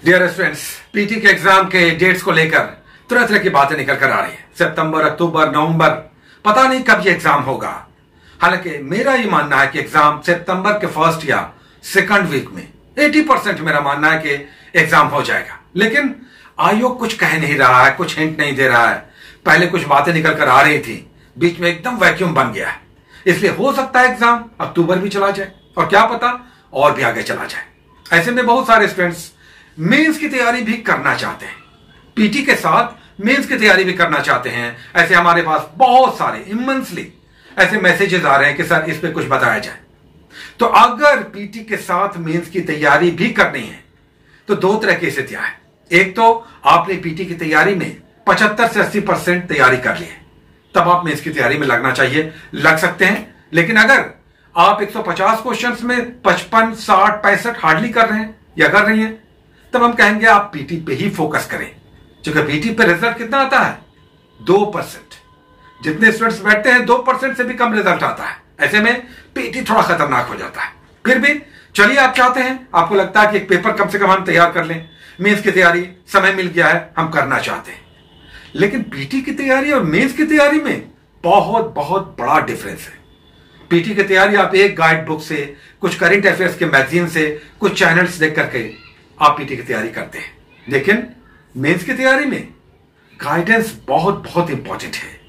Dear students, PT के exam के dates को लेकर तरह तरह की बातें निकल कर आ रही है। सितंबर, अक्टूबर, नवंबर, पता नहीं कब ये एग्जाम होगा। हालांकि मेरा ये मानना है कि एग्जाम सितंबर के फर्स्ट या सेकंड वीक में 80% मेरा मानना है कि एग्जाम हो जाएगा। लेकिन आयोग कुछ कह नहीं रहा है, कुछ हिंट नहीं दे रहा है। पहले कुछ बातें निकल कर आ रही थी, बीच में एकदम वैक्यूम बन गया है। इसलिए हो सकता है एग्जाम अक्टूबर भी चला जाए और क्या पता और भी आगे चला जाए। ऐसे में बहुत सारे स्टूडेंट्स मेंस की तैयारी भी करना चाहते हैं, पीटी के साथ मेंस की तैयारी भी करना चाहते हैं। ऐसे हमारे पास बहुत सारे इमेंसली ऐसे मैसेजेस आ रहे हैं कि सर इस पे कुछ बताया जाए। तो अगर पीटी के साथ मेंस की तैयारी भी करनी है तो दो तरह की स्थितियां हैं। एक तो आपने पीटी की तैयारी में 75 से 80% तैयारी कर ली है, तब आप मेंस की तैयारी में लगना चाहिए, लग सकते हैं। लेकिन अगर आप 150 क्वेश्चंस में 55, 60, 65 हार्डली कर रहे हैं या कर रही हैं, तब हम कहेंगे आप पीटी पे ही फोकस करें। क्योंकि पीटी पे रिजल्ट कितना आता है? 2%। जितने स्टूडेंट्स बैठते हैं 2% से भी कम रिजल्ट आता है। ऐसे में पीटी थोड़ा खतरनाक हो जाता है। फिर भी चलिए, आप चाहते हैं, आपको लगता है कि एक पेपर कम से कम हम तैयार कर लें, मेंस की तैयारी समय मिल गया है, हम करना चाहते हैं। लेकिन पीटी की तैयारी और मेंस की तैयारी में बहुत बहुत बड़ा डिफरेंस है। पीटी की तैयारी आप एक गाइड बुक से, कुछ करंट अफेयर्स के मैगजीन से, कुछ चैनल्स देख करके आप पीटी की तैयारी करते हैं। लेकिन मेंस की तैयारी में गाइडेंस बहुत बहुत इंपॉर्टेंट है,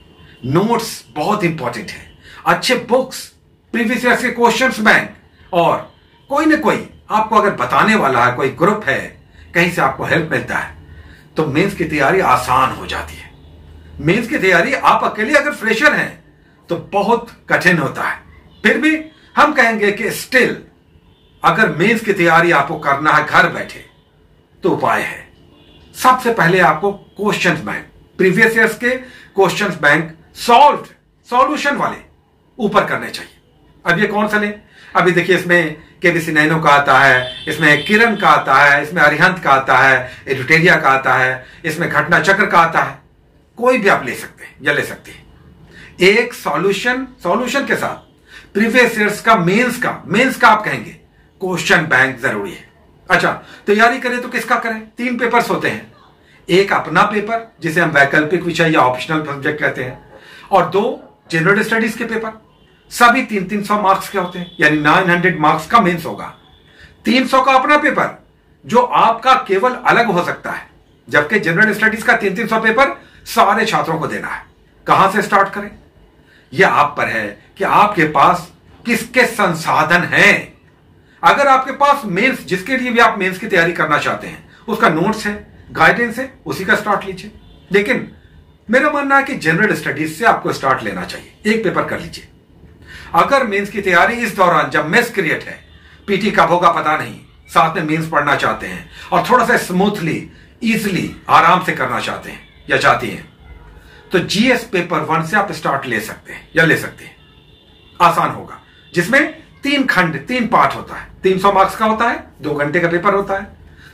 नोट्स बहुत इंपॉर्टेंट है, अच्छे बुक्स, प्रीवियस ईयर के क्वेश्चंस बैंक, और कोई ना कोई आपको अगर बताने वाला है, कोई ग्रुप है, कहीं से आपको हेल्प मिलता है, तो मेंस की तैयारी आसान हो जाती है। मेंस की तैयारी आप अकेले अगर फ्रेशर हैं तो बहुत कठिन होता है। फिर भी हम कहेंगे कि स्टिल अगर मेंस की तैयारी आपको करना है घर बैठे तो उपाय है। सबसे पहले आपको क्वेश्चंस बैंक, प्रीवियस ईयर्स के क्वेश्चंस बैंक सॉल्यूशन वाले ऊपर करने चाहिए। अब ये कौन सा लें? अभी देखिए, इसमें केबीसी नैनो का आता है, इसमें किरण का आता है, इसमें अरिहंत का आता है, एडुटेरिया का आता है, इसमें घटना चक्र का आता है। कोई भी आप ले सकते हैं या ले सकते हैं। एक सॉल्यूशन के साथ प्रीवियस ईयर्स का मेंस का आप कहेंगे क्वेश्चन बैंक जरूरी है। अच्छा, तैयारी करें तो किसका करें? 3 पेपर्स होते हैं। एक अपना पेपर जिसे हम वैकल्पिक विषय या ऑप्शनल सब्जेक्ट कहते हैं, और 2 जनरल स्टडीज के पेपर। सभी 300 मार्क्स के होते हैं, यानी 900 मार्क्स का मेंस होगा। 300 का अपना पेपर जो आपका केवल अलग हो सकता है, जबकि जनरल स्टडीज का 300 पेपर सारे छात्रों को देना है। कहां से स्टार्ट करें? यह आप पर है कि आपके पास किसके संसाधन हैं। अगर आपके पास मेंस, जिसके लिए भी आप मेंस की तैयारी करना चाहते हैं, उसका नोट्स है, गाइडेंस है, उसी का स्टार्ट लीजिए। लेकिन मेरा मानना है कि जनरल स्टडीज से आपको स्टार्ट लेना चाहिए। एक पेपर कर लीजिए। अगर मेंस की तैयारी इस दौरान, जब मेस क्रिएट है, पीटी कब होगा पता नहीं, साथ में मेंस पढ़ना चाहते हैं और थोड़ा सा स्मूथली, इजिली, आराम से करना चाहते हैं या चाहती हैं, तो जीएस पेपर 1 से आप स्टार्ट ले सकते हैं या ले सकते हैं। आसान होगा, जिसमें 3 पार्ट होता है। 300 मार्क्स का होता है, 2 घंटे का पेपर होता है,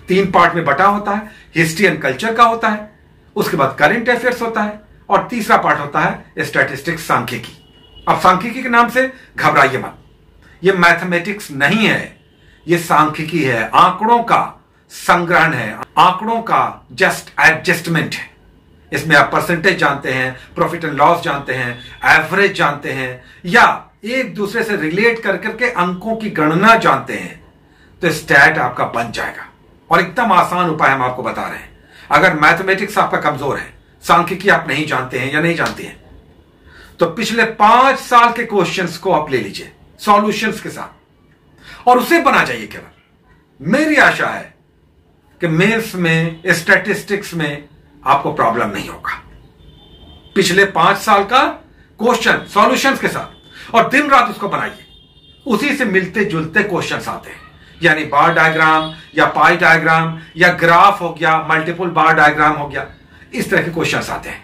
3 पार्ट में बटा होता है। हिस्ट्री एंड कल्चर का होता है, उसके बाद करंट अफेयर्स होता है, और तीसरा पार्ट होता है स्टैटिस्टिक्स, सांख्यिकी। अब सांख्यिकी के नाम से घबराइए मत, ये मैथमेटिक्स नहीं है, ये सांख्यिकी है, आंकड़ों का संग्रहण है, आंकड़ों का जस्ट एडजस्टमेंट है। इसमें आप परसेंटेज जानते हैं, प्रॉफिट एंड लॉस जानते हैं, एवरेज जानते हैं, या एक दूसरे से रिलेट कर करके अंकों की गणना जानते हैं, तो स्टैट आपका बन जाएगा। और एकदम आसान उपाय हम आपको बता रहे हैं। अगर मैथमेटिक्स आपका कमजोर है, सांख्यिकी आप नहीं जानते हैं या नहीं जानती हैं, तो पिछले 5 साल के क्वेश्चंस को आप ले लीजिए सॉल्यूशंस के साथ और उसे बना जाइए केवल। मेरी आशा है कि मेंस में, स्टैटिस्टिक्स में आपको प्रॉब्लम नहीं होगा। पिछले 5 साल का क्वेश्चन सॉल्यूशंस के साथ, और दिन रात उसको बनाइए। उसी से मिलते जुलते क्वेश्चंस आते हैं, यानी बार डायग्राम या पाई डायग्राम या ग्राफ हो गया, मल्टीपल बार डायग्राम हो गया, इस तरह के क्वेश्चंस आते हैं।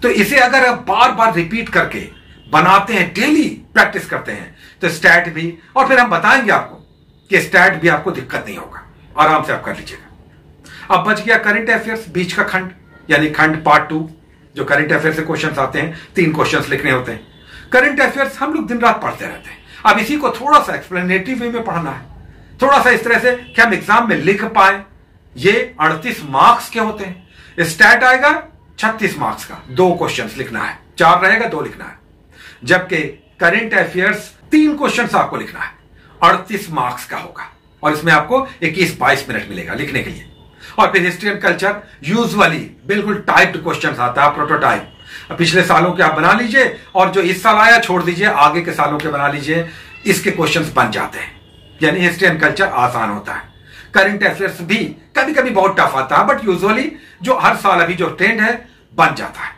तो इसे अगर आप बार बार रिपीट करके बनाते हैं, डेली प्रैक्टिस करते हैं, तो स्टैट भी, और फिर हम बताएंगे आपको कि स्टैट भी आपको दिक्कत नहीं होगा, आराम से आप कर लीजिएगा। अब बच गया करंट अफेयर्स, बीच का खंड, यानी खंड पार्ट 2, जो करंट अफेयर्स से क्वेश्चंस आते हैं। 3 क्वेश्चंस लिखने होते हैं। करंट अफेयर्स हम लोग दिन रात पढ़ते रहते हैं। अब इसी को थोड़ा सा एक्सप्लेनेटिव वे में पढ़ना है, थोड़ा सा इस तरह से कि हम एग्जाम में लिख पाए, ये 38 मार्क्स के होते हैं। स्टैट आएगा 36 मार्क्स का, 2 क्वेश्चंस लिखना है, 4 रहेगा 2 लिखना है। जबकि करंट अफेयर्स 3 क्वेश्चंस आपको लिखना है, 38 मार्क्स का होगा और इसमें आपको 21-22 मिनट मिलेगा लिखने के लिए। और फिर हिस्ट्री एंड कल्चर यूजुअली बिल्कुल टाइप्ड क्वेश्चंस आता है, प्रोटोटाइप। पिछले सालों के आप बना लीजिए और जो इस साल आया छोड़ दीजिए, आगे के सालों के बना लीजिए, इसके क्वेश्चंस बन जाते हैं। यानी हिस्ट्री एंड कल्चर आसान होता है। करंट अफेयर्स भी कभी कभी बहुत टफ आता है, बट यूजुअली जो हर साल अभी जो ट्रेंड है बन जाता है।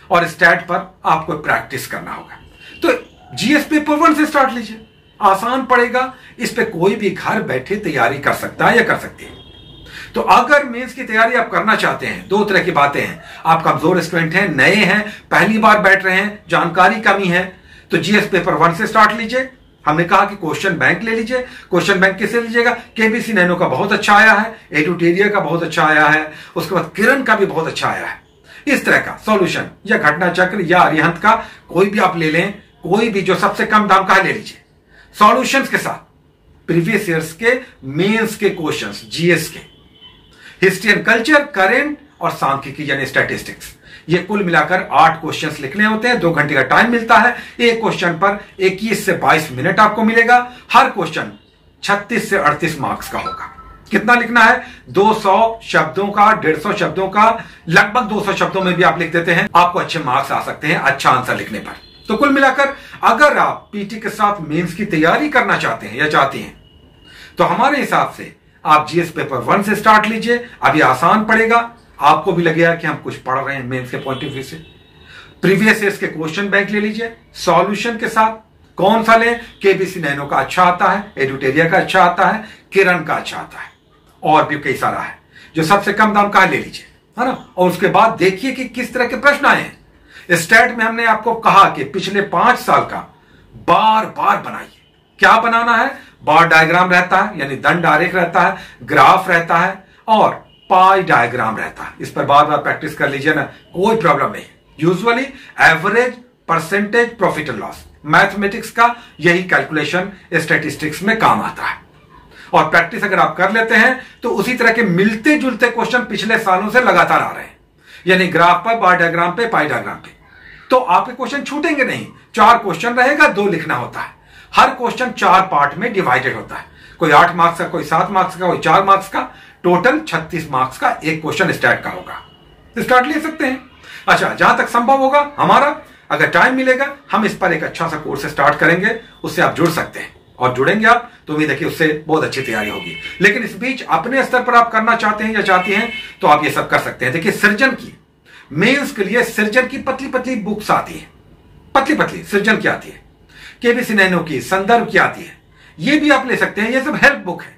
और स्टैट पर आपको प्रैक्टिस करना होगा। तो जीएस पेपर 1 से स्टार्ट लीजिए, आसान पड़ेगा। इस पे कोई भी घर बैठे तैयारी कर सकता है या कर सकती है। तो अगर मेंस की तैयारी आप करना चाहते हैं, 2 तरह की बातें हैं। आप कमजोर स्टूडेंट हैं, नए हैं, पहली बार बैठ रहे हैं, जानकारी कमी है, तो जीएस पेपर 1 से स्टार्ट लीजिए। हमने कहा कि क्वेश्चन बैंक ले लीजिए। क्वेश्चन बैंक किससे लीजिएगा? केबीसी नैनो का बहुत अच्छा आया है, एडुटेरिया का बहुत अच्छा आया है, उसके बाद किरण का भी बहुत अच्छा आया है। इस तरह का सॉल्यूशन या घटना चक्र या अरिहंत का कोई भी आप ले लें, कोई भी जो सबसे कम दाम का है ले लीजिए। सॉल्यूशंस के साथ प्रीवियस ईयर्स के मेंस के क्वेश्चंस, जीएस के, हिस्ट्री एंड कल्चर, करंट और सांख्यिकी यानी स्टैटिस्टिक्स, ये कुल मिलाकर 8 क्वेश्चंस लिखने होते हैं। 2 घंटे का टाइम मिलता है। एक क्वेश्चन पर 21 से 22 मिनट आपको मिलेगा। हर क्वेश्चन 36 से 38 मार्क्स का होगा। कितना लिखना है? 200 शब्दों का, 150 शब्दों का, लगभग 200 शब्दों में भी आप लिख देते हैं, आपको अच्छे मार्क्स आ सकते हैं अच्छा आंसर लिखने पर। तो कुल मिलाकर अगर आप पीटी के साथ मेंस की तैयारी करना चाहते हैं या चाहती हैं, तो हमारे हिसाब से आप जीएस पेपर 1 से स्टार्ट लीजिए। अभी आसान पड़ेगा, आपको भी लगेगा कि हम कुछ पढ़ रहे हैं मेंस के पॉइंट ऑफ व्यू से। प्रीवियस ईयर्स के क्वेश्चन बैंक ले लीजिए सॉल्यूशन के साथ। कौन सा लें? केबीसी नैनो का अच्छा आता है, एडुटेरिया का अच्छा आता है, किरण का अच्छा आता है, और भी कई सारा है। जो सबसे कम दाम का है ले लीजिए, है ना। और उसके बाद देखिए कि किस तरह के प्रश्न आए हैं। स्टैट में हमने आपको कहा कि पिछले 5 साल का बार बार बनाइए। क्या बनाना है? बार डायग्राम रहता है, यानी दंड आरेख रहता है, ग्राफ रहता है और पाई डायग्राम रहता है। इस पर बार बार प्रैक्टिस कर लीजिए ना, कोई प्रॉब्लम नहीं। Usually average, percentage, profit and loss, mathematics का यही कैलकुलेशन स्टैटिस्टिक्स में काम आता है। और प्रैक्टिस अगर आप कर लेते हैं तो उसी तरह के मिलते जुलते क्वेश्चन पिछले सालों से लगातार आ रहे हैं, यानी ग्राफ पर, बार डायग्राम पे, पाई डायग्राम पे, तो आपके क्वेश्चन छूटेंगे नहीं। 4 क्वेश्चन रहेगा, 2 लिखना होता है। हर क्वेश्चन 4 पार्ट में डिवाइडेड होता है, कोई 8 मार्क्स का, कोई 7 मार्क्स का, कोई 4 मार्क्स का। टोटल 36 मार्क्स का एक क्वेश्चन स्टैट का होगा। स्टार्ट ले सकते हैं। अच्छा, जहां तक संभव होगा हमारा, अगर टाइम मिलेगा, हम इस पर एक अच्छा सा कोर्स स्टार्ट करेंगे, उससे आप जुड़ सकते हैं। और जुड़ेंगे आप तो उम्मीद है कि उससे बहुत अच्छी तैयारी होगी। लेकिन इस बीच अपने स्तर पर आप करना चाहते हैं या चाहती हैं तो आप ये सब कर सकते हैं। देखिए, सृजन की मेंस के लिए सृजन की पतली पतली बुक्स आती है, पतली पतली सृजन की आती है, केबीसी नैनो की, संदर्भ की आती है, ये भी आप ले सकते हैं। ये सब हेल्प बुक है।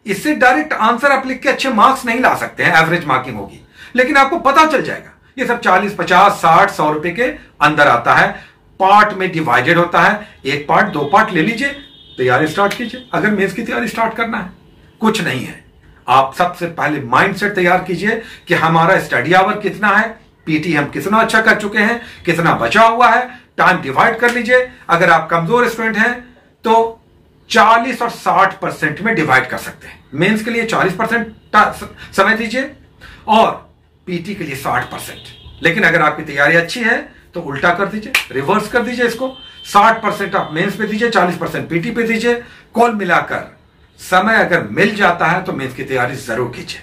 इससे डायरेक्ट आंसर आप लिख के अच्छे मार्क्स नहीं ला सकते हैं, एवरेज मार्किंग होगी, लेकिन आपको पता चल जाएगा। ये सब 40, 50, 60, 100 रुपए के अंदर आता है। पार्ट में डिवाइडेड होता है, 1 पार्ट, 2 पार्ट ले लीजिए, तैयारी स्टार्ट कीजिए। अगर मेंस की तैयारी स्टार्ट करना है, कुछ नहीं है, आप सबसे पहले माइंडसेट तैयार कीजिए कि हमारा स्टडी आवर कितना है, पीटी हम कितना अच्छा कर चुके हैं, कितना बचा हुआ है, टाइम डिवाइड कर लीजिए। अगर आप कमजोर स्टूडेंट हैं तो 40 और 60% में डिवाइड कर सकते हैं। मेंस के लिए 40% समय दीजिए और पीटी के लिए 60%। लेकिन अगर आपकी तैयारी अच्छी है तो उल्टा कर दीजिए, रिवर्स कर दीजिए इसको। 60% आप मेंस पे दीजिए, 40% पीटी पे दीजिए। कुल मिलाकर समय अगर मिल जाता है तो मेंस की तैयारी जरूर कीजिए।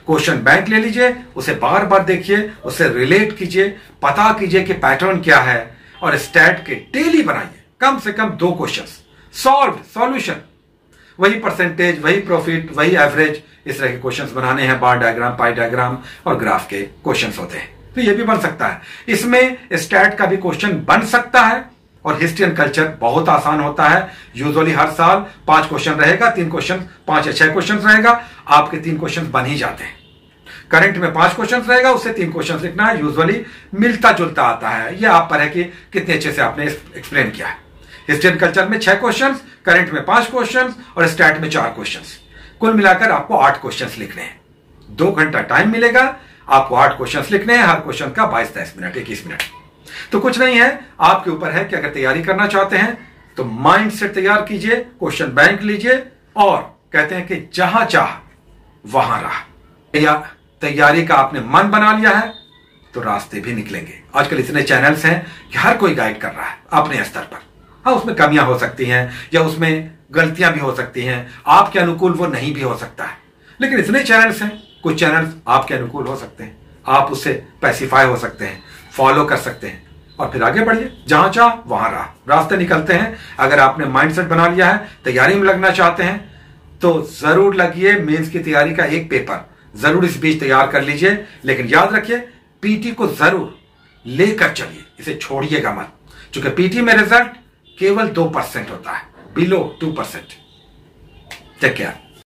क्वेश्चन बैंक ले लीजिए, उसे बार बार देखिए, उससे रिलेट कीजिए, पता कीजिए कि पैटर्न क्या है, और स्टैट के डेली बनाइए कम से कम 2 क्वेश्चंस, सॉल्व, सॉल्यूशन, वही परसेंटेज, वही प्रॉफिट, वही एवरेज, इस तरह के क्वेश्चंस बनाने हैं। बार डायग्राम, पाई डायग्राम और ग्राफ के क्वेश्चंस होते हैं, तो ये भी बन सकता है। इसमें स्टैट का भी क्वेश्चन बन सकता है। और हिस्ट्री एंड कल्चर बहुत आसान होता है। यूजुअली हर साल 5 क्वेश्चन रहेगा, 3 क्वेश्चन, 5 या 6 क्वेश्चन रहेगा, आपके 3 क्वेश्चन बन ही जाते हैं। करंट में 5 क्वेश्चन रहेगा, उससे 3 क्वेश्चन लिखना है। यूजुअली मिलता जुलता आता है, यह आप पर है कि कितने अच्छे से आपने एक्सप्लेन किया है। हिस्ट्री एंड कल्चर में 6 क्वेश्चन, करंट में 5 क्वेश्चन और स्टैट में 4 क्वेश्चन। कुल मिलाकर आपको 8 क्वेश्चन लिखने हैं। 2 घंटा टाइम मिलेगा, आपको 8 क्वेश्चन लिखने हैं, हर क्वेश्चन का 22-23 मिनट, 21 मिनट। तो कुछ नहीं है, आपके ऊपर है कि अगर तैयारी करना चाहते हैं तो माइंड सेट तैयार कीजिए, क्वेश्चन बैंक लीजिए और कहते हैं कि जहां चाह वहां राह। या तैयारी का आपने मन बना लिया है तो रास्ते भी निकलेंगे। आजकल इतने चैनल्स हैं कि हर कोई गाइड कर रहा है अपने स्तर पर। हाँ, उसमें कमियां हो सकती हैं या उसमें गलतियां भी हो सकती हैं, आपके अनुकूल वो नहीं भी हो सकता है, लेकिन इतने चैनल्स हैं, कुछ चैनल्स आपके अनुकूल हो सकते हैं, आप उससे पैसिफाई हो सकते हैं, फॉलो कर सकते हैं और फिर आगे बढ़िए। जहां चाह वहां राह, रास्ते निकलते हैं। अगर आपने माइंडसेट बना लिया है, तैयारी में लगना चाहते हैं तो जरूर लगिए। मेंस की तैयारी का एक पेपर जरूर इस बीच तैयार कर लीजिए, लेकिन याद रखिए पीटी को जरूर लेकर चलिए, इसे छोड़िएगा मत, क्योंकि पीटी में रिजल्ट केवल 2% होता है, बिलो 2%। Take care.